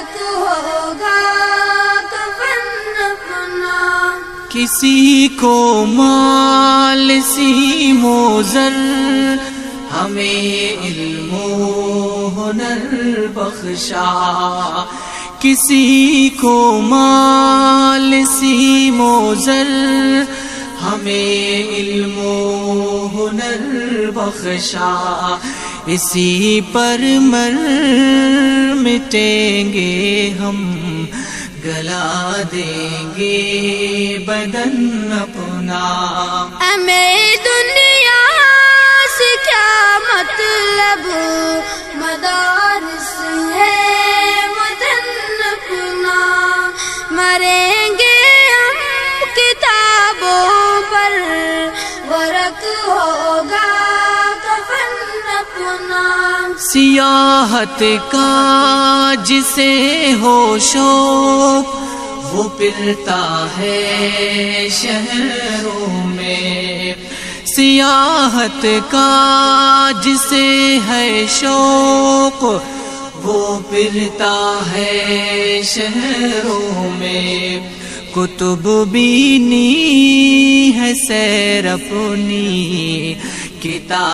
ورق ہوگا کفن اپنا. کسی کو مال سیم و زر ہمیں علم و ہنر بخشا. کسی کو مال سیم و زر ہمیں علم و ہنر بخشا. اسی پر مر مٹیں گے ہم گلا دیں گے بدن اپنا. ہمیں دنیا سے کیا مطلب مدارس ہے وطن اپنا. مریں گے ہم کتابوں پر ورق ہوگا کفن اپنا. سیاحت کا جسے ہو شوق وہ پھرتا ہے شہروں میں. سیاحت کا جسے ہے شوق وہ پھرتا ہے شہروں میں. کتب بینی ہے سیر اپنی کتاب